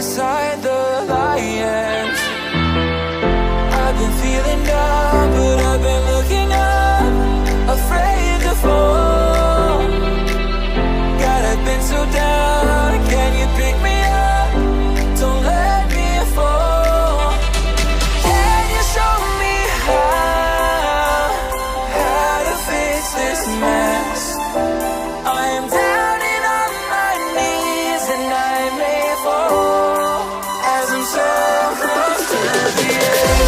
beside the lions. I've been feeling down, but I've been looking up, afraid to fall. God, I've been so down, can you pick me up? Don't let me fall. Can you show me how to fix this mess? I am down and on my knees, and I may fall as I'm so close to the edge.